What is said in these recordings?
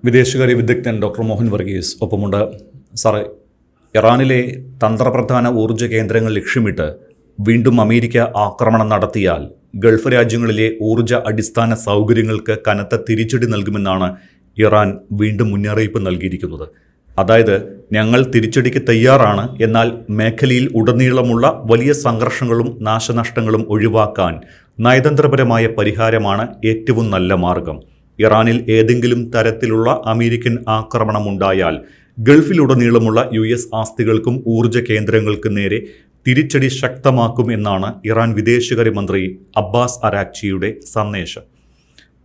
വിദേശകാര്യ വിദഗ്ധൻ ഡോക്ടർ മോഹൻ വർഗീസ് ഒപ്പമുണ്ട്. സാറേ, ഇറാനിലെ തന്ത്രപ്രധാന ഊർജ്ജ കേന്ദ്രങ്ങൾ ലക്ഷ്യമിട്ട് വീണ്ടും അമേരിക്ക ആക്രമണം നടത്തിയാൽ ഗൾഫ് രാജ്യങ്ങളിലെ ഊർജ്ജ അടിസ്ഥാന സൗകര്യങ്ങൾക്ക് കനത്ത തിരിച്ചടി നൽകുമെന്നാണ് ഇറാൻ വീണ്ടും മുന്നറിയിപ്പ് നൽകിയിരിക്കുന്നത്. അതായത്, ഞങ്ങൾ തിരിച്ചടിക്ക് തയ്യാറാണ്, എന്നാൽ മേഖലയിൽ ഉടനീളമുള്ള വലിയ സംഘർഷങ്ങളും നാശനഷ്ടങ്ങളും ഒഴിവാക്കാൻ നയതന്ത്രപരമായ പരിഹാരമാണ് ഏറ്റവും നല്ല മാർഗം. ഇറാനിൽ ഏതെങ്കിലും തരത്തിലുള്ള അമേരിക്കൻ ആക്രമണമുണ്ടായാൽ ഗൾഫിലുടനീളമുള്ള US ആസ്തികൾക്കും ഊർജ്ജ കേന്ദ്രങ്ങൾക്കും നേരെ തിരിച്ചടി ശക്തമാക്കും എന്നാണ് ഇറാൻ വിദേശകാര്യമന്ത്രി അബ്ബാസ് അരാക്ചിയുടെ സന്ദേശം.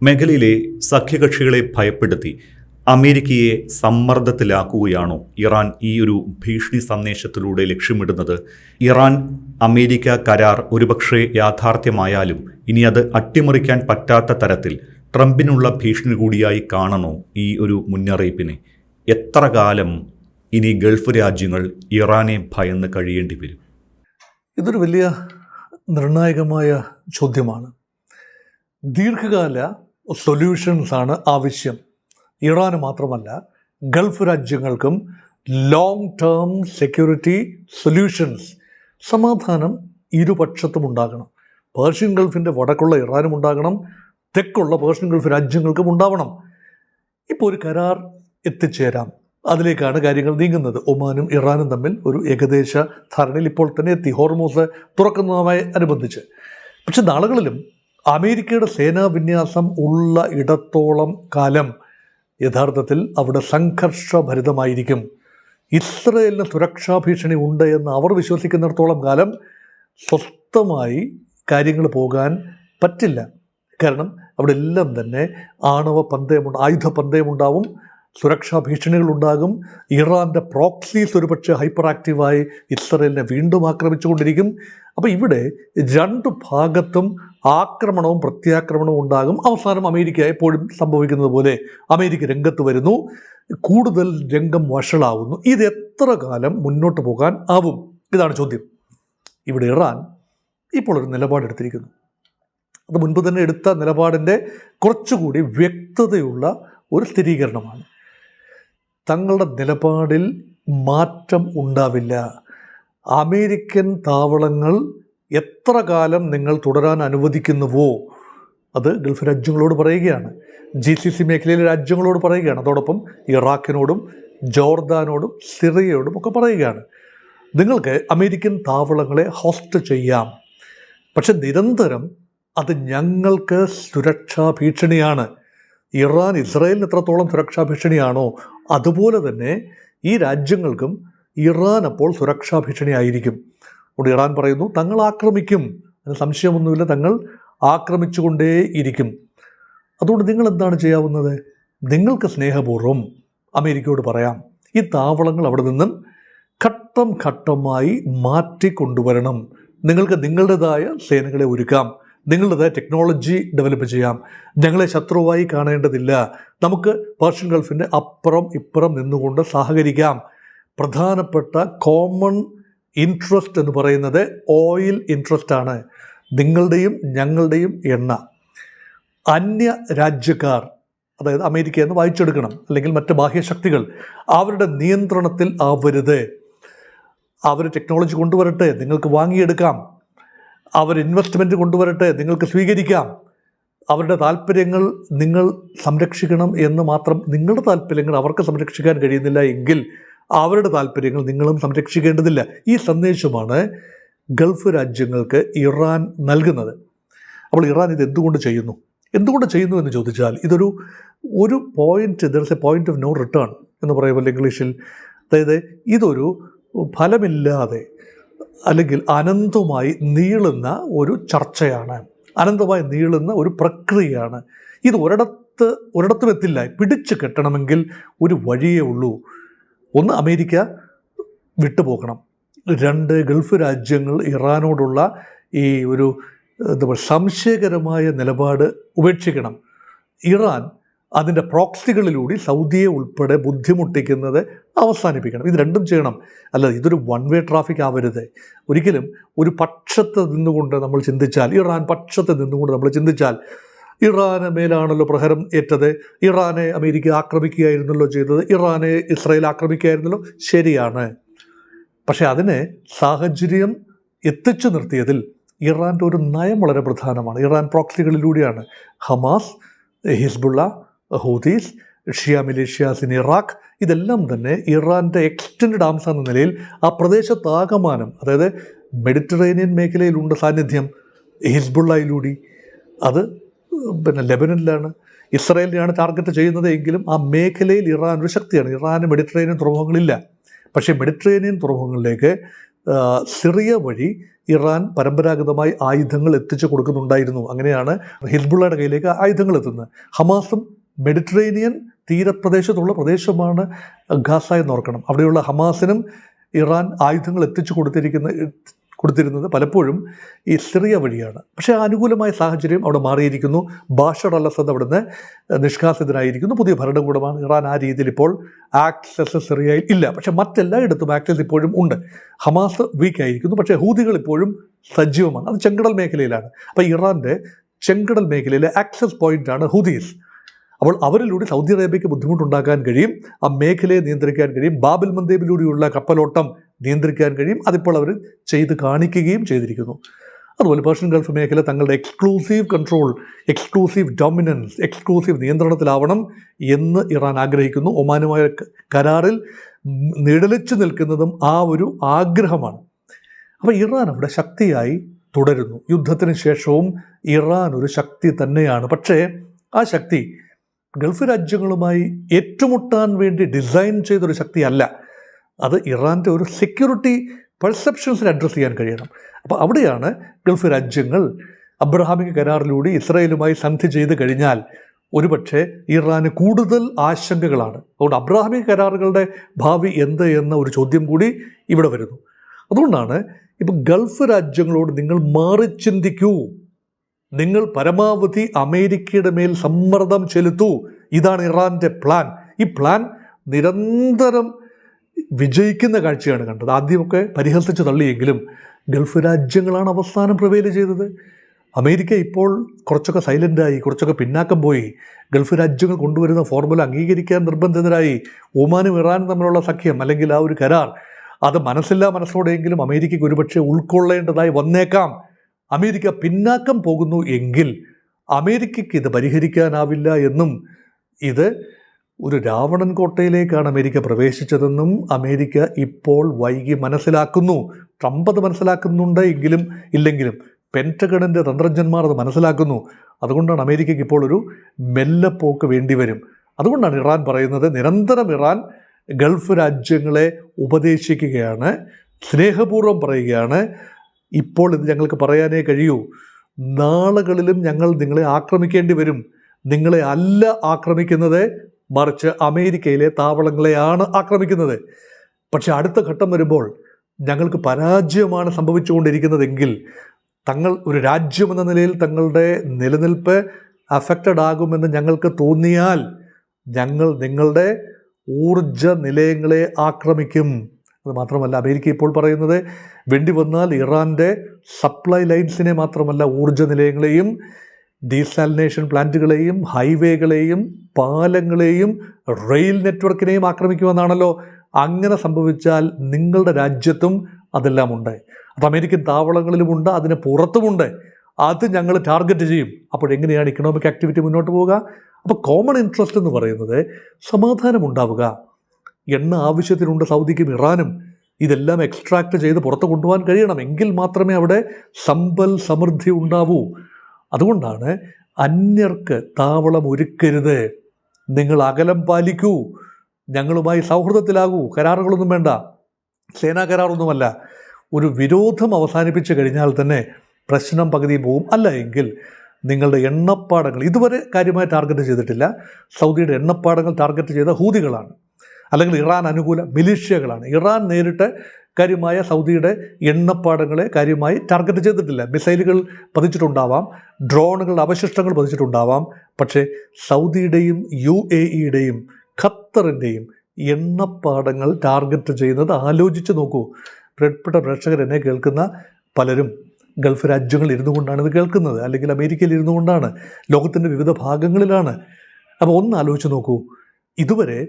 മേഖലയിലെ സഖ്യകക്ഷികളെ ഭയപ്പെടുത്തി അമേരിക്കയെ സമ്മർദ്ദത്തിലാക്കുകയാണോ ഇറാൻ ഈ ഒരു ഭീഷണി സന്ദേശത്തിലൂടെ ലക്ഷ്യമിടുന്നത്? ഇറാൻ അമേരിക്ക കരാർ ഒരുപക്ഷെ യാഥാർത്ഥ്യമായാലും ഇനി അത് അട്ടിമറിക്കാൻ പറ്റാത്ത തരത്തിൽ ട്രംപിനുള്ള ഭീഷണി കൂടിയായി കാണണോ ഈ ഒരു മുന്നറിയിപ്പിനെ? എത്ര കാലം ഇനി ഗൾഫ് രാജ്യങ്ങൾ ഇറാനെ ഭയന്ന് കഴിയേണ്ടി വരും? ഇതൊരു വലിയ നിർണായകമായ ചോദ്യമാണ്. ദീർഘകാല സൊല്യൂഷൻസ് ആണ് ആവശ്യം. ഇറാന് മാത്രമല്ല, ഗൾഫ് രാജ്യങ്ങൾക്കും ലോങ് ടേം സെക്യൂരിറ്റി സൊല്യൂഷൻസ്, സമാധാനം ഇരുപക്ഷത്തും ഉണ്ടാകണം. പേർഷ്യൻ ഗൾഫിൻ്റെ വടക്കുള്ള ഇറാനും ഉണ്ടാകണം, തെക്കുള്ള പേർഷ്യൻ ഗൾഫ് രാജ്യങ്ങൾക്കും ഉണ്ടാവണം. ഇപ്പോൾ ഒരു കരാർ എത്തിച്ചേരാം, അതിലേക്കാണ് കാര്യങ്ങൾ നീങ്ങുന്നത്. ഒമാനും ഇറാനും തമ്മിൽ ഒരു ഏകദേശ ധാരണയിൽ ഇപ്പോൾ തന്നെ എത്തി, ഹോർമൂസ് തുറക്കുന്നതുമായി അനുബന്ധിച്ച്. പക്ഷെ നാളുകളിലും അമേരിക്കയുടെ സേനാ വിന്യാസം ഉള്ള ഇടത്തോളം കാലം യഥാർത്ഥത്തിൽ അവിടെ സംഘർഷഭരിതമായിരിക്കും. ഇസ്രയേലിന് സുരക്ഷാ ഭീഷണി ഉണ്ട് എന്ന് അവർ വിശ്വസിക്കുന്നിടത്തോളം കാലം സ്വസ്ഥമായി കാര്യങ്ങൾ പോകാൻ പറ്റില്ല. കാരണം അവിടെ എല്ലാം തന്നെ ആണവ പന്തയമുണ്ട്, ആയുധ പന്തയമുണ്ടാവും, സുരക്ഷാ ഭീഷണികളുണ്ടാകും. ഇറാൻ്റെ പ്രോക്സീസ് ഒരുപക്ഷെ ഹൈപ്പർ ആക്റ്റീവായി ഇസ്രയേലിനെ വീണ്ടും ആക്രമിച്ചുകൊണ്ടിരിക്കും. അപ്പോൾ ഇവിടെ രണ്ട് ഭാഗത്തും ആക്രമണവും പ്രത്യാക്രമണവും ഉണ്ടാകും. അവസാനം അമേരിക്ക എപ്പോഴും സംഭവിക്കുന്നത് പോലെ അമേരിക്ക രംഗത്ത് വരുന്നു, കൂടുതൽ രംഗം വഷളാവുന്നു. ഇത് എത്ര കാലം മുന്നോട്ട് പോകാൻ ആവും? ഇതാണ് ചോദ്യം. ഇവിടെ ഇറാൻ ഇപ്പോൾ ഒരു നിലപാടെടുത്തിരിക്കുന്നു. അത് മുൻപ് തന്നെ എടുത്ത നിലപാടിൻ്റെ കുറച്ചുകൂടി വ്യക്തതയുള്ള ഒരു സ്ഥിരീകരണമാണ്. തങ്ങളുടെ നിലപാടിൽ മാറ്റം ഉണ്ടാവില്ല. അമേരിക്കൻ താവളങ്ങൾ എത്ര കാലം നിങ്ങൾ തുടരാൻ അനുവദിക്കുന്നുവോ അത് ഗൾഫ് രാജ്യങ്ങളോട് പറയുകയാണ്, GCC മേഖലയിലെ രാജ്യങ്ങളോട് പറയുകയാണ്, അതോടൊപ്പം ഇറാഖിനോടും ജോർദാനോടും സിറിയയോടും ഒക്കെ പറയുകയാണ്, നിങ്ങൾക്ക് അമേരിക്കൻ താവളങ്ങളെ ഹോസ്റ്റ് ചെയ്യാം, പക്ഷെ നിരന്തരം അത് ഞങ്ങൾക്ക് സുരക്ഷാ ഭീഷണിയാണ്. ഇറാൻ ഇസ്രായേലിന് എത്രത്തോളം സുരക്ഷാ ഭീഷണിയാണോ അതുപോലെ തന്നെ ഈ രാജ്യങ്ങൾക്കും ഇറാൻ അപ്പോൾ സുരക്ഷാ ഭീഷണിയായിരിക്കും. അതുകൊണ്ട് ഇറാൻ പറയുന്നു, തങ്ങൾ ആക്രമിക്കും, അതിന് സംശയമൊന്നുമില്ല, തങ്ങൾ ആക്രമിച്ചുകൊണ്ടേയിരിക്കും. അതുകൊണ്ട് നിങ്ങൾ എന്താണ് ചെയ്യാവുന്നത്? നിങ്ങൾക്ക് സ്നേഹപൂർവ്വം അമേരിക്കയോട് പറയാം, ഈ താവളങ്ങൾ അവിടെ നിന്നും ഘട്ടം ഘട്ടമായി മാറ്റിക്കൊണ്ടുവരണം. നിങ്ങൾക്ക് നിങ്ങളുടേതായ സേനകളെ ഒരുക്കാം, നിങ്ങളുടേതായ ടെക്നോളജി ഡെവലപ്പ് ചെയ്യാം. ഞങ്ങളെ ശത്രുവായി കാണേണ്ടതില്ല. നമുക്ക് പേർഷ്യൻ ഗൾഫിൻ്റെ അപ്പുറം ഇപ്പുറം നിന്നുകൊണ്ട് സഹകരിക്കാം. പ്രധാനപ്പെട്ട കോമൺ ഇൻട്രസ്റ്റ് എന്ന് പറയുന്നത് ഓയിൽ ഇൻട്രസ്റ്റാണ്. നിങ്ങളുടെയും ഞങ്ങളുടെയും എണ്ണ. അന്യ രാജ്യക്കാർ, അതായത് അമേരിക്ക എന്ന് വായിച്ചെടുക്കണം, അല്ലെങ്കിൽ മറ്റ് ബാഹ്യശക്തികൾ അവരുടെ നിയന്ത്രണത്തിൽ ആവരുത്. അവർ ടെക്നോളജി കൊണ്ടുവരട്ടെ, നിങ്ങൾക്ക് വാങ്ങിയെടുക്കാം. അവർ ഇൻവെസ്റ്റ്മെൻറ്റ് കൊണ്ടുവരട്ടെ, നിങ്ങൾക്ക് സ്വീകരിക്കാം. അവരുടെ താല്പര്യങ്ങൾ നിങ്ങൾ സംരക്ഷിക്കണം എന്ന് മാത്രം. നിങ്ങളുടെ താല്പര്യങ്ങൾ അവർക്ക് സംരക്ഷിക്കാൻ കഴിയുന്നില്ല എങ്കിൽ അവരുടെ താല്പര്യങ്ങൾ നിങ്ങളും സംരക്ഷിക്കേണ്ടതില്ല. ഈ സന്ദേശമാണ് ഗൾഫ് രാജ്യങ്ങൾക്ക് ഇറാൻ നൽകുന്നത്. അപ്പോൾ ഇറാൻ ഇത് എന്തുകൊണ്ട് ചെയ്യുന്നു എന്ന് ചോദിച്ചാൽ, ഇതൊരു point, there is a point of no return എന്ന് പറയുമ്പോൾ ഇംഗ്ലീഷിൽ. അതായത് ഇതൊരു ഫലമില്ലാതെ അല്ലെങ്കിൽ അനന്തമായി നീളുന്ന ഒരു ചർച്ചയാണ്, അനന്തമായി നീളുന്ന ഒരു പ്രക്രിയയാണ്. ഇത് ഒരിടത്തും എത്തില്ല. പിടിച്ചു കെട്ടണമെങ്കിൽ ഒരു വഴിയേ ഉള്ളൂ. ഒന്ന്, അമേരിക്ക വിട്ടുപോകണം. രണ്ട്, ഗൾഫ് രാജ്യങ്ങൾ ഇറാനോടുള്ള ഈ ഒരു സംശയകരമായ നിലപാട് ഉപേക്ഷിക്കണം. ഇറാൻ അതിൻ്റെ പ്രോക്സികളിലൂടെ സൗദിയെ ഉൾപ്പെടെ ബുദ്ധിമുട്ടിക്കുന്നത് അവസാനിപ്പിക്കണം. ഇത് രണ്ടും ചെയ്യണം. അല്ല, ഇതൊരു വൺ വേ ട്രാഫിക് ആവരുത്. ഒരിക്കലും ഒരു പക്ഷത്ത് നിന്നുകൊണ്ട് നമ്മൾ ചിന്തിച്ചാൽ, ഇറാൻ പക്ഷത്ത് നിന്നുകൊണ്ട് നമ്മൾ ചിന്തിച്ചാൽ ഇറാന് മേലാണല്ലോ പ്രഹരം ഏറ്റത്, ഇറാനെ അമേരിക്ക ആക്രമിക്കുകയായിരുന്നല്ലോ ചെയ്തത്, ഇറാനെ ഇസ്രായേൽ ആക്രമിക്കുകയായിരുന്നല്ലോ. ശരിയാണ്. പക്ഷേ അതിനെ സാഹചര്യം എത്തിച്ചു നിർത്തിയതിൽ ഇറാൻ്റെ ഒരു നയം വളരെ പ്രധാനമാണ്. ഇറാൻ പ്രോക്സികളിലൂടെയാണ് Hamas, Hezbollah, Houthis, Shia militias in Iraq, ഇതെല്ലാം തന്നെ ഇറാൻ്റെ എക്സ്റ്റൻഡ് ആംസ് എന്ന നിലയിൽ ആ പ്രദേശത്താകമാനം, അതായത് മെഡിറ്ററേനിയൻ മേഖലയിലുണ്ട് സാന്നിധ്യം. ഹിസ്ബുള്ളയിലൂടെ അത് ലെബനനിലാണ്, ഇസ്രായേലിനെയാണ് ടാർഗറ്റ് ചെയ്യുന്നത് എങ്കിലും ആ മേഖലയിൽ ഇറാൻ ഒരു ശക്തിയാണ്. ഇറാന് മെഡിറ്ററേനിയൻ തുറമുഖങ്ങളില്ല. പക്ഷേ മെഡിറ്ററേനിയൻ തുറമുഖങ്ങളിലേക്ക് സിറിയ വഴി ഇറാൻ പരമ്പരാഗതമായി ആയുധങ്ങൾ എത്തിച്ചു കൊടുക്കുന്നുണ്ടായിരുന്നു. അങ്ങനെയാണ് ഹിസ്ബുള്ളയുടെ കയ്യിലേക്ക് ആയുധങ്ങൾ എത്തുന്നത്. ഹമാസും മെഡിറ്ററേനിയൻ തീരപ്രദേശത്തുള്ള പ്രദേശമാണ് ഗാസ എന്നോർക്കണം. അവിടെയുള്ള ഹമാസിനും ഇറാൻ ആയുധങ്ങൾ എത്തിച്ചു കൊടുത്തിരുന്നത് പലപ്പോഴും ഈ സിറിയ വഴിയാണ്. പക്ഷേ അനുകൂലമായ സാഹചര്യം അവിടെ മാറിയിരിക്കുന്നു. ബാഷർ അൽ അസദ് അവിടുന്ന് നിഷ്കാസിതനായിരിക്കുന്നു. പുതിയ ഭരണകൂടമാണ്. ഇറാൻ ആ രീതിയിൽ ഇപ്പോൾ ആക്സസ് സിറിയയിൽ ഇല്ല. പക്ഷേ മറ്റെല്ലായിടത്തും ആക്സസ് ഇപ്പോഴും ഉണ്ട്. ഹമാസ് വീക്കായിരിക്കുന്നു, പക്ഷേ ഹൂതികൾ ഇപ്പോഴും സജീവമാണ്. അത് ചെങ്കടൽ മേഖലയിലാണ്. അപ്പോൾ ഇറാൻ്റെ ചെങ്കടൽ മേഖലയിലെ ആക്സസ് പോയിൻ്റാണ് ഹൂതീസ്. അപ്പോൾ അവരിലൂടെ സൗദി അറേബ്യയ്ക്ക് ബുദ്ധിമുട്ടുണ്ടാക്കാൻ കഴിയും, ആ മേഖലയെ നിയന്ത്രിക്കാൻ കഴിയും, ബാബിൽ മന്ദേബിലൂടെയുള്ള കപ്പലോട്ടം നിയന്ത്രിക്കാൻ കഴിയും. അതിപ്പോൾ അവർ ചെയ്ത് കാണിക്കുകയും ചെയ്തിരിക്കുന്നു. അതുപോലെ പേർഷ്യൻ ഗൾഫ് മേഖല തങ്ങളുടെ exclusive control, exclusive dominance, exclusive നിയന്ത്രണത്തിലാവണം എന്ന് ഇറാൻ ആഗ്രഹിക്കുന്നു. ഒമാനുമായ കരാറിൽ നിഴലിച്ചു നിൽക്കുന്നതും ആ ഒരു ആഗ്രഹമാണ്. അപ്പോൾ ഇറാൻ അവിടെ ശക്തിയായി തുടരുന്നു. യുദ്ധത്തിന് ശേഷവും ഇറാൻ ഒരു ശക്തി തന്നെയാണ്. പക്ഷേ ആ ശക്തി ഗൾഫ് രാജ്യങ്ങളുമായി ഏറ്റുമുട്ടാൻ വേണ്ടി ഡിസൈൻ ചെയ്തൊരു ശക്തിയല്ല. അത് ഇറാൻ്റെ ഒരു സെക്യൂരിറ്റി പെർസെപ്ഷൻസിനെ അഡ്രസ്സ് ചെയ്യാൻ കഴിയണം. അപ്പോൾ അവിടെയാണ് ഗൾഫ് രാജ്യങ്ങൾ അബ്രഹാമിക് കരാറിലൂടെ ഇസ്രായേലുമായി സന്ധി ചെയ്ത് കഴിഞ്ഞാൽ ഒരുപക്ഷെ ഇറാന് കൂടുതൽ ആശങ്കകളാണ്. അതുകൊണ്ട് അബ്രഹാമിക് കരാറുകളുടെ ഭാവി എന്ത് എന്ന ഒരു ചോദ്യം കൂടി ഇവിടെ വരുന്നു. അതുകൊണ്ടാണ് ഇപ്പം ഗൾഫ് രാജ്യങ്ങളോട് നിങ്ങൾ മാറി ചിന്തിക്കൂ, നിങ്ങൾ പരമാവധി അമേരിക്കയുടെ മേൽ സമ്മർദ്ദം ചെലുത്തൂ, ഇതാണ് ഇറാൻ്റെ പ്ലാൻ. ഈ പ്ലാൻ നിരന്തരം വിജയിക്കുന്ന കാഴ്ചയാണ് കണ്ടത്. ആദ്യമൊക്കെ പരിഹസിച്ച് തള്ളിയെങ്കിലും ഗൾഫ് രാജ്യങ്ങളാണ് അവസാനം പ്രവേല് ചെയ്തത്. അമേരിക്ക ഇപ്പോൾ കുറച്ചൊക്കെ സൈലൻ്റായി, കുറച്ചൊക്കെ പിന്നാക്കം പോയി. ഗൾഫ് രാജ്യങ്ങൾ കൊണ്ടുവരുന്ന ഫോർമുല അംഗീകരിക്കാൻ നിർബന്ധിതരായി. ഒമാനും ഇറാനും തമ്മിലുള്ള സഖ്യം അല്ലെങ്കിൽ ആ ഒരു കരാർ അത് മനസ്സില്ലാ മനസ്സോടെയെങ്കിലും അമേരിക്കയ്ക്ക് ഒരുപക്ഷെ ഉൾക്കൊള്ളേണ്ടതായി വന്നേക്കാം. അമേരിക്ക പിന്നാക്കം പോകുന്നു എങ്കിൽ അമേരിക്കയ്ക്ക് ഇത് പരിഹരിക്കാനാവില്ല എന്നും ഇത് ഒരു രാവണൻ കോട്ടയിലേക്കാണ് അമേരിക്ക പ്രവേശിച്ചതെന്നും അമേരിക്ക ഇപ്പോൾ വൈകി മനസ്സിലാക്കുന്നു. ട്രംപ് അത് മനസ്സിലാക്കുന്നുണ്ട് എങ്കിലും ഇല്ലെങ്കിലും പെൻറ്റഗണിൻ്റെ തന്ത്രജ്ഞന്മാർ അത് മനസ്സിലാക്കുന്നു. അതുകൊണ്ടാണ് അമേരിക്കയ്ക്ക് ഇപ്പോൾ ഒരു മെല്ലെപ്പോക്ക് വേണ്ടിവരും. അതുകൊണ്ടാണ് ഇറാൻ പറയുന്നത്, നിരന്തരം ഇറാൻ ഗൾഫ് രാജ്യങ്ങളെ ഉപദേശിക്കുകയാണ്, സ്നേഹപൂർവ്വം പറയുകയാണ്, ഇപ്പോൾ ഇത് ഞങ്ങൾക്ക് പറയാനേ കഴിയൂ, നാളുകളിലും ഞങ്ങൾ നിങ്ങളെ ആക്രമിക്കേണ്ടി വരും. നിങ്ങളെ അല്ല ആക്രമിക്കുന്നത്, മറിച്ച് അമേരിക്കയിലെ താവളങ്ങളെയാണ് ആക്രമിക്കുന്നത്. പക്ഷെ അടുത്ത ഘട്ടം വരുമ്പോൾ ഞങ്ങൾക്ക് പരാജയമാണ് സംഭവിച്ചുകൊണ്ടിരിക്കുന്നതെങ്കിൽ തങ്ങൾ ഒരു രാജ്യമെന്ന നിലയിൽ തങ്ങളുടെ നിലനിൽപ്പ് അഫക്റ്റഡ് ആകുമെന്ന് ഞങ്ങൾക്ക് തോന്നിയാൽ ഞങ്ങൾ നിങ്ങളുടെ ഊർജ നിലയങ്ങളെ ആക്രമിക്കും. അത് മാത്രമല്ല അമേരിക്ക ഇപ്പോൾ പറയുന്നത് വേണ്ടി വന്നാൽ ഇറാൻ്റെ സപ്ലൈ ലൈൻസിനെ മാത്രമല്ല ഊർജ നിലയങ്ങളെയും ഡീസാലിനേഷൻ പ്ലാന്റുകളെയും ഹൈവേകളെയും പാലങ്ങളെയും റെയിൽ നെറ്റ്വർക്കിനെയും ആക്രമിക്കുമെന്നാണല്ലോ. അങ്ങനെ സംഭവിച്ചാൽ നിങ്ങളുടെ രാജ്യത്തും അതെല്ലാം ഉണ്ട്. അത് അമേരിക്കൻ താവളങ്ങളിലുമുണ്ട്, അതിന് പുറത്തുമുണ്ട്. അത് ഞങ്ങൾ ടാർഗറ്റ് ചെയ്യും. അപ്പോഴെങ്ങനെയാണ് ഇക്കണോമിക് ആക്ടിവിറ്റി മുന്നോട്ട് പോവുക? അപ്പോൾ കോമൺ ഇൻട്രസ്റ്റ് എന്ന് പറയുന്നത് സമാധാനമുണ്ടാവുക. എണ്ണ ആവശ്യത്തിനുണ്ട് സൗദിക്കും ഇറാനും. ഇതെല്ലാം എക്സ്ട്രാക്ട് ചെയ്ത് പുറത്ത് കൊണ്ടുപോകാൻ കഴിയണം. എങ്കിൽ മാത്രമേ അവിടെ സമ്പൽ സമൃദ്ധി ഉണ്ടാവൂ. അതുകൊണ്ടാണ് അന്യർക്ക് താവളം ഒരുക്കരുത്, നിങ്ങൾ അകലം പാലിക്കൂ, ഞങ്ങളുമായി സൗഹൃദത്തിലാകൂ, കരാറുകളൊന്നും വേണ്ട, സേനാ കരാറൊന്നുമല്ല. ഒരു വിരോധം അവസാനിപ്പിച്ച് കഴിഞ്ഞാൽ തന്നെ പ്രശ്നം പകുതി പോവും. അല്ല എങ്കിൽ നിങ്ങളുടെ എണ്ണപ്പാടങ്ങൾ ഇതുവരെ കാര്യമായി ടാർഗറ്റ് ചെയ്തിട്ടില്ല. സൗദിയുടെ എണ്ണപ്പാടങ്ങൾ ടാർഗറ്റ് ചെയ്ത ഹൂതികളാണ്, അല്ലെങ്കിൽ ഇറാൻ അനുകൂല മിലീഷ്യകളാണ്. ഇറാൻ നേരിട്ട് കാര്യമായ സൗദിയുടെ എണ്ണപ്പാടങ്ങളെ കാര്യമായി ടാർഗറ്റ് ചെയ്തിട്ടില്ല. മിസൈലുകൾ പതിച്ചിട്ടുണ്ടാവാം, ഡ്രോണുകളുടെ അവശിഷ്ടങ്ങൾ പതിച്ചിട്ടുണ്ടാവാം. പക്ഷേ സൗദിയുടെയും UAEയുടെയും ഖത്തറിൻ്റെയും എണ്ണപ്പാടങ്ങൾ ടാർഗറ്റ് ചെയ്യുന്നത് ആലോചിച്ച് നോക്കൂ. പ്രിയപ്പെട്ട പ്രേക്ഷകർ, എന്നെ കേൾക്കുന്ന പലരും ഗൾഫ് രാജ്യങ്ങളിൽ ഇരുന്നു കൊണ്ടാണ് ഇത് കേൾക്കുന്നത്, അല്ലെങ്കിൽ അമേരിക്കയിൽ ഇരുന്നു കൊണ്ടാണ്, ലോകത്തിൻ്റെ വിവിധ ഭാഗങ്ങളിലാണ്. അപ്പോൾ ഒന്ന് ആലോചിച്ച് നോക്കൂ, ഇതുവരെ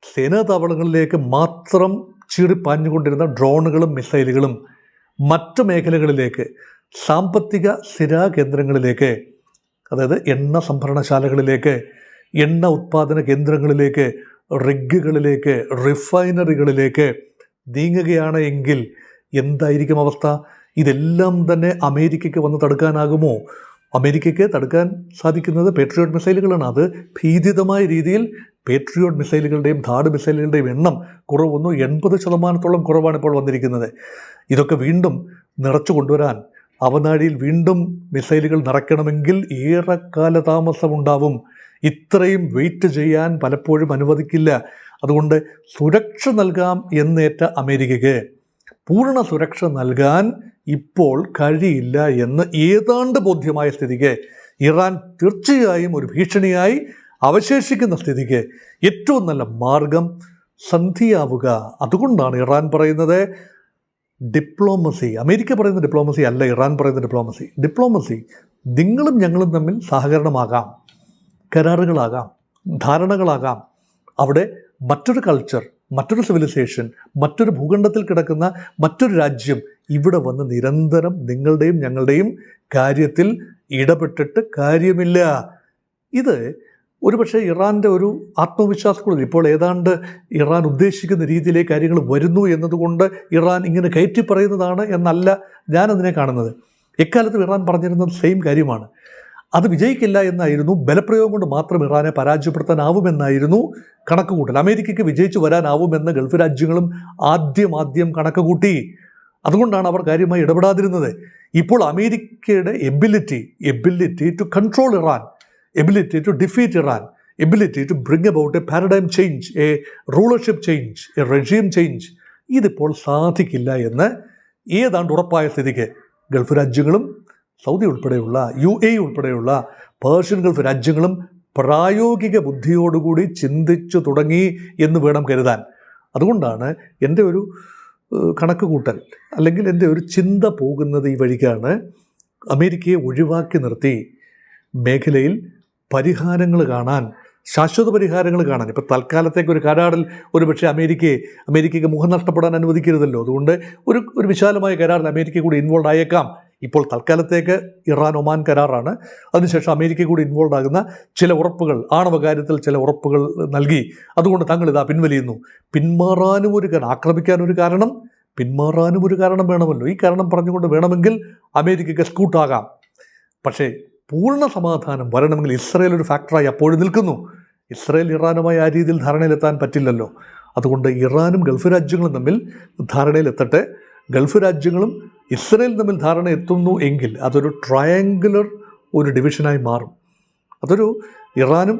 സേനാ താവളങ്ങളിലേക്ക് മാത്രം ചീറിപ്പാഞ്ഞുകൊണ്ടിരുന്ന ഡ്രോണുകളും മിസൈലുകളും മറ്റു മേഖലകളിലേക്ക്, സാമ്പത്തിക സ്ഥിരാകേന്ദ്രങ്ങളിലേക്ക്, അതായത് എണ്ണ സംഭരണശാലകളിലേക്ക്, എണ്ണ ഉത്പാദന കേന്ദ്രങ്ങളിലേക്ക്, റിഗുകളിലേക്ക്, റിഫൈനറികളിലേക്ക് നീങ്ങുകയാണ് എങ്കിൽ എന്തായിരിക്കും അവസ്ഥ? ഇതെല്ലാം തന്നെ അമേരിക്കയ്ക്ക് വന്ന് തടുക്കാനാകുമോ? അമേരിക്കയ്ക്ക് തടുക്കാൻ സാധിക്കുന്നത് പേട്രിയോട്ട് മിസൈലുകളാണ്. അത് ഭീതിതമായ രീതിയിൽ പേട്രിയോട്ട് മിസൈലുകളുടെയും ധാഡ് മിസൈലുകളുടെയും എണ്ണം കുറവ് വന്നു. 80% കുറവാണ് ഇപ്പോൾ വന്നിരിക്കുന്നത്. ഇതൊക്കെ വീണ്ടും നിറച്ചു കൊണ്ടുവരാൻ, അവനാഴിയിൽ വീണ്ടും മിസൈലുകൾ നിറയ്ക്കണമെങ്കിൽ ഏറെ കാലതാമസമുണ്ടാവും. ഇത്രയും വെയിറ്റ് ചെയ്യാൻ പലപ്പോഴും അനുവദിക്കില്ല. അതുകൊണ്ട് സുരക്ഷ നൽകാം എന്നേറ്റ അമേരിക്കയ്ക്ക് പൂർണ്ണ സുരക്ഷ നൽകാൻ ഇപ്പോൾ കഴിയില്ല എന്ന് ഏതാണ്ട് ബോധ്യമായ സ്ഥിതിക്ക്, ഇറാൻ തീർച്ചയായും ഒരു ഭീഷണിയായി അവശേഷിക്കുന്ന സ്ഥിതിക്ക് ഏറ്റവും നല്ല മാർഗം സന്ധിയാവുക. അതുകൊണ്ടാണ് ഇറാൻ പറയുന്നത് ഡിപ്ലോമസി. അമേരിക്ക പറയുന്ന ഡിപ്ലോമസി അല്ല ഇറാൻ പറയുന്ന ഡിപ്ലോമസി. ഡിപ്ലോമസി നിങ്ങളും ഞങ്ങളും തമ്മിൽ സഹകരണമാകാം, കരാറുകളാകാം, ധാരണകളാകാം. അവിടെ മറ്റൊരു കൾച്ചർ, മറ്റൊരു സിവിലൈസേഷൻ, മറ്റൊരു ഭൂഖണ്ഡത്തിൽ കിടക്കുന്ന മറ്റൊരു രാജ്യം ഇവിടെ വന്ന് നിരന്തരം നിങ്ങളുടെയും ഞങ്ങളുടെയും കാര്യത്തിൽ ഇടപെട്ടിട്ട് കാര്യമില്ല. ഇത് ഒരുപക്ഷെ ഇറാൻ്റെ ഒരു ആത്മവിശ്വാസക്കുള്ളിൽ ഇപ്പോൾ ഏതാണ്ട് ഇറാൻ ഉദ്ദേശിക്കുന്ന രീതിയിലേക്ക് കാര്യങ്ങൾ വരുന്നു എന്നതുകൊണ്ട് ഇറാൻ ഇങ്ങനെ കയറ്റി പറയുന്നതാണ് എന്നല്ല ഞാനതിനെ കാണുന്നത്. എക്കാലത്തും ഇറാൻ പറഞ്ഞിരുന്നത് സെയിം കാര്യമാണ്. അത് വിജയിക്കില്ല എന്നായിരുന്നു, ബലപ്രയോഗം കൊണ്ട് മാത്രം ഇറാനെ പരാജയപ്പെടുത്താനാവുമെന്നായിരുന്നു കണക്കുകൂട്ടൽ. അമേരിക്കയ്ക്ക് വിജയിച്ചു വരാനാവുമെന്ന് ഗൾഫ് രാജ്യങ്ങളും ആദ്യം കണക്ക് കൂട്ടി. അതുകൊണ്ടാണ് അവർ കാര്യമായി ഇടപെടാതിരുന്നത്. ഇപ്പോൾ അമേരിക്കയുടെ ability to control Iran, ability to defeat Iran, ability to bring about a paradigm change, a rulership change, a regime change, ഇതിപ്പോൾ സാധിക്കില്ല എന്ന് ഏതാണ്ട് ഉറപ്പായ സ്ഥിതിക്ക് ഗൾഫ് രാജ്യങ്ങളും സൗദി ഉൾപ്പെടെയുള്ള UAE ഉൾപ്പെടെയുള്ള പേർഷ്യൻ ഗൾഫ് രാജ്യങ്ങളും പ്രായോഗിക ബുദ്ധിയോടുകൂടി ചിന്തിച്ചു തുടങ്ങി എന്ന് വേണം കരുതാൻ. അതുകൊണ്ടാണ് എൻ്റെ ഒരു കണക്ക് കൂട്ടൽ, അല്ലെങ്കിൽ എൻ്റെ ഒരു ചിന്ത പോകുന്നത് ഈ വഴിക്കാണ്. അമേരിക്കയെ ഒഴിവാക്കി നിർത്തി മേഖലയിൽ പരിഹാരങ്ങൾ കാണാൻ, ശാശ്വത പരിഹാരങ്ങൾ കാണാൻ. ഇപ്പോൾ തൽക്കാലത്തേക്ക് ഒരു കരാറിൽ ഒരുപക്ഷെ അമേരിക്കയ്ക്ക് മുഖം നഷ്ടപ്പെടാൻ അനുവദിക്കരുതല്ലോ. അതുകൊണ്ട് ഒരു വിശാലമായ കരാറിൽ അമേരിക്ക കൂടി ഇൻവോൾവ് ആയേക്കാം. ഇപ്പോൾ തൽക്കാലത്തേക്ക് ഇറാൻ ഒമാൻ കരാറാണ്. അതിനുശേഷം അമേരിക്ക കൂടി ഇൻവോൾവ് ആകുന്ന ചില ഉറപ്പുകൾ, ആണവ കാര്യത്തിൽ ചില ഉറപ്പുകൾ നൽകി. അതുകൊണ്ട് തങ്ങൾ ഇതാ പിൻവലിയുന്നു. ആക്രമിക്കാനൊരു കാരണം, പിന്മാറാനും ഒരു കാരണം വേണമല്ലോ. ഈ കാരണം പറഞ്ഞുകൊണ്ട് വേണമെങ്കിൽ അമേരിക്കയ്ക്ക് സ്കൂട്ടാകാം. പക്ഷേ പൂർണ്ണ സമാധാനം വരണമെങ്കിൽ ഇസ്രായേൽ ഒരു ഫാക്ടറായി അപ്പോഴും നിൽക്കുന്നു. ഇസ്രായേൽ ഇറാനുമായി ആ രീതിയിൽ ധാരണയിലെത്താൻ പറ്റില്ലല്ലോ. അതുകൊണ്ട് ഇറാനും ഗൾഫ് രാജ്യങ്ങളും തമ്മിൽ ധാരണയിലെത്തട്ടെ. ഗൾഫ് രാജ്യങ്ങളും ഇസ്രായേലും തമ്മിൽ ധാരണ എത്തുന്നു എങ്കിൽ അതൊരു ട്രയാങ്കുലർ ഒരു ഡിവിഷനായി മാറും. അതൊരു ഇറാനും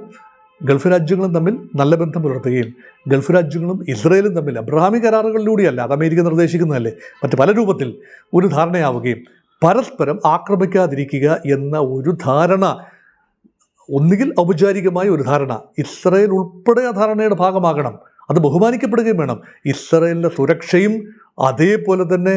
ഗൾഫ് രാജ്യങ്ങളും തമ്മിൽ നല്ല ബന്ധം പുലർത്തുകയും ഗൾഫ് രാജ്യങ്ങളും ഇസ്രായേലും തമ്മിൽ അബ്രഹാമി കരാറുകളിലൂടെയല്ല, അത് അമേരിക്ക നിർദ്ദേശിക്കുന്നതല്ലേ, മറ്റ് പല രൂപത്തിൽ ഒരു ധാരണയാവുകയും പരസ്പരം ആക്രമിക്കാതിരിക്കുക എന്ന ഒരു ധാരണ, ഒന്നുകിൽ ഔപചാരികമായ ഒരു ധാരണ, ഇസ്രായേൽ ഉൾപ്പെടെ ആ ധാരണയുടെ ഭാഗമാകണം. അത് ബഹുമാനിക്കപ്പെടുകയും വേണം. ഇസ്രായേലിൻ്റെ സുരക്ഷയും അതേപോലെ തന്നെ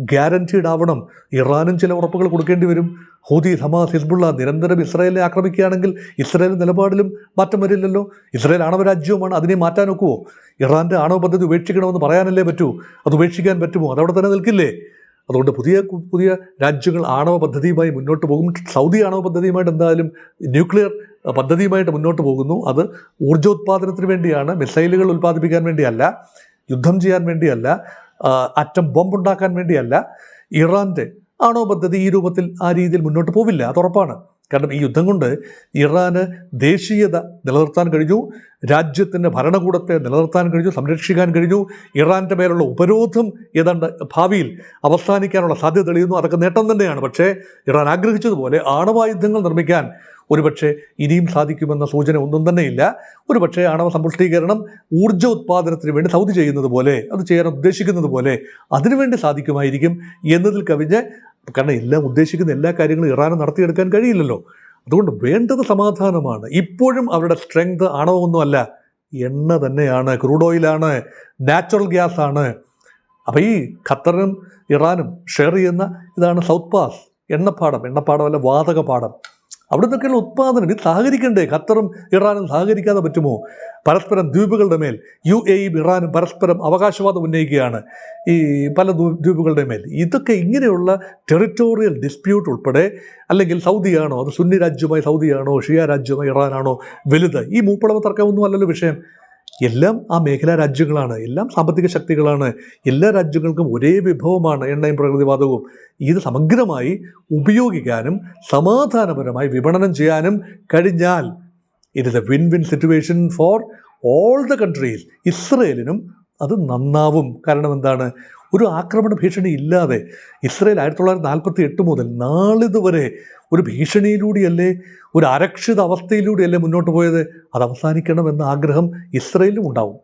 ഗ്യാരൻറ്റീഡ് ആവണം. ഇറാനും ചില ഉറപ്പുകൾ കൊടുക്കേണ്ടി വരും. ഹൂതി, ഹമാസ്, ഹിസ്ബുള്ള നിരന്തരം ഇസ്രായേലിനെ ആക്രമിക്കുകയാണെങ്കിൽ ഇസ്രായേൽ നിലപാടിലും മാറ്റം വരില്ലല്ലോ. ഇസ്രായേൽ ആണവ രാജ്യവുമാണ്, അതിനെ മാറ്റാൻ ഒക്കുമോ? ഇറാൻ്റെ ആണവ പദ്ധതി ഉപേക്ഷിക്കണമെന്ന് പറയാനല്ലേ പറ്റൂ. അത് ഉപേക്ഷിക്കാൻ പറ്റുമോ? അതവിടെ തന്നെ നിൽക്കില്ലേ? അതുകൊണ്ട് പുതിയ രാജ്യങ്ങൾ ആണവ പദ്ധതിയുമായി മുന്നോട്ട് പോകും. സൗദി ആണവ പദ്ധതിയുമായിട്ട് എന്തായാലും ന്യൂക്ലിയർ പദ്ധതിയുമായിട്ട് മുന്നോട്ട് പോകുന്നു. അത് ഊർജ്ജോത്പാദനത്തിന് വേണ്ടിയാണ്, മിസൈലുകൾ ഉൽപ്പാദിപ്പിക്കാൻ വേണ്ടിയല്ല, യുദ്ധം ചെയ്യാൻ വേണ്ടിയല്ല, അറ്റം ബോംബുണ്ടാക്കാൻ വേണ്ടിയല്ല. ഇറാൻ്റെ ആണവ പദ്ധതി ഈ രൂപത്തിൽ ആ രീതിയിൽ മുന്നോട്ട് പോവില്ല, അതുറപ്പാണ്. കാരണം ഈ യുദ്ധം കൊണ്ട് ഇറാന് ദേശീയത നിലനിർത്താൻ കഴിഞ്ഞു, രാജ്യത്തിൻ്റെ ഭരണകൂടത്തെ നിലനിർത്താൻ കഴിഞ്ഞു, സംരക്ഷിക്കാൻ കഴിഞ്ഞു. ഇറാൻ്റെ മേലുള്ള ഉപരോധം ഏതാണ്ട് ഭാവിയിൽ അവസാനിക്കാനുള്ള സാധ്യത തെളിയുന്നു. അതൊക്കെ നേട്ടം തന്നെയാണ്. പക്ഷേ ഇറാൻ ആഗ്രഹിച്ചതുപോലെ ആണവായുധങ്ങൾ നിർമ്മിക്കാൻ ഒരുപക്ഷെ ഇനിയും സാധിക്കുമെന്ന സൂചന ഒന്നും തന്നെയില്ല. ഒരുപക്ഷെ ആണവ സമ്പുഷ്ടീകരണം ഊർജ്ജ ഉത്പാദനത്തിന് വേണ്ടി സൗദി ചെയ്യുന്നത് പോലെ, അത് ചെയ്യാൻ ഉദ്ദേശിക്കുന്നത് പോലെ അതിനുവേണ്ടി സാധിക്കുമായിരിക്കും എന്നതിൽ കവിഞ്ഞ്, കാരണം എല്ലാം ഉദ്ദേശിക്കുന്ന എല്ലാ കാര്യങ്ങളും ഇറാന് നടത്തിയെടുക്കാൻ കഴിയില്ലല്ലോ. അതുകൊണ്ട് വേണ്ടത് സമാധാനമാണ്. ഇപ്പോഴും അവരുടെ സ്ട്രെങ്ത് ആണവമൊന്നുമല്ല, എണ്ണ തന്നെയാണ്, ക്രൂഡ് ഓയിലാണ്, നാച്ചുറൽ ഗ്യാസ് ആണ്. അപ്പോൾ ഈ ഖത്തറിനും ഇറാനും ഷെയർ ചെയ്യുന്ന ഇതാണ് സൗത്ത് പാസ്, എണ്ണപ്പാടമല്ല വാതകപാടം, അവിടെ നിന്നൊക്കെയുള്ള ഉത്പാദനം ഇത് സഹകരിക്കണ്ടേ? ഖത്തറും ഇറാനും സഹകരിക്കാതെ പറ്റുമോ? പരസ്പരം ദ്വീപുകളുടെ മേൽ UAEയും ഇറാനും പരസ്പരം അവകാശവാദം ഉന്നയിക്കുകയാണ് ഈ പല ദ്വീപുകളുടെ മേൽ. ഇതൊക്കെ ഇങ്ങനെയുള്ള ടെറിട്ടോറിയൽ ഡിസ്പ്യൂട്ട് ഉൾപ്പെടെ, അല്ലെങ്കിൽ സൗദിയാണോ അത് സുന്നി രാജ്യമായി സൗദിയാണോ ഷിയ രാജ്യമായി ഇറാനാണോ വലുത്, ഈ മൂപ്പളമ തർക്കമൊന്നും അല്ലല്ലോ വിഷയം. എല്ലാം ആ മേഖലാ രാജ്യങ്ങളാണ്, എല്ലാം സാമ്പത്തിക ശക്തികളാണ്, എല്ലാ രാജ്യങ്ങൾക്കും ഒരേ വിഭവമാണ് എണ്ണയും പ്രകൃതിവാതകവും. ഇത് സമഗ്രമായി ഉപയോഗിക്കാനും സമാധാനപരമായി വിപണനം ചെയ്യാനും കഴിഞ്ഞാൽ it is a win win situation for all the countries. ഇസ്രയേലിനും അത് നന്നാവും. കാരണം എന്താണ്? ഒരു ആക്രമണ ഭീഷണി ഇല്ലാതെ ഇസ്രയേൽ 1948 മുതൽ നാളിതുവരെ ഒരു ഭീഷണിയിലൂടെയല്ലേ, ഒരു അരക്ഷിത അവസ്ഥയിലൂടെയല്ലേ മുന്നോട്ട് പോയത്. അത് അവസാനിക്കണമെന്ന ആഗ്രഹം ഇസ്രയേലിനും ഉണ്ടാവും.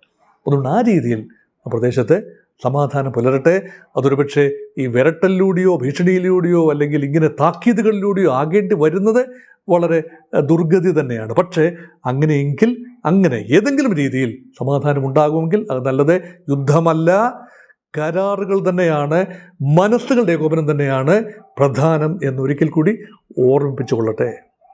അതുകൊണ്ട് ആ രീതിയിൽ ആ പ്രദേശത്തെ സമാധാനം പുലരട്ടെ. അതൊരു പക്ഷേ ഈ വിരട്ടലിലൂടെയോ ഭീഷണിയിലൂടെയോ അല്ലെങ്കിൽ ഇങ്ങനെ താക്കീതുകളിലൂടെയോ ആകേണ്ടി വരുന്നത് വളരെ ദുർഗതി തന്നെയാണ്. പക്ഷേ അങ്ങനെ ഏതെങ്കിലും രീതിയിൽ സമാധാനം ഉണ്ടാകുമെങ്കിൽ അത് നല്ലത്. യുദ്ധമല്ല, കരാറുകൾ തന്നെയാണ്, മനസ്സുകളുടെ ഏകോപനം തന്നെയാണ് പ്രധാനം എന്നൊരിക്കൽ കൂടി ഓർമ്മിപ്പിച്ചു കൊള്ളട്ടെ.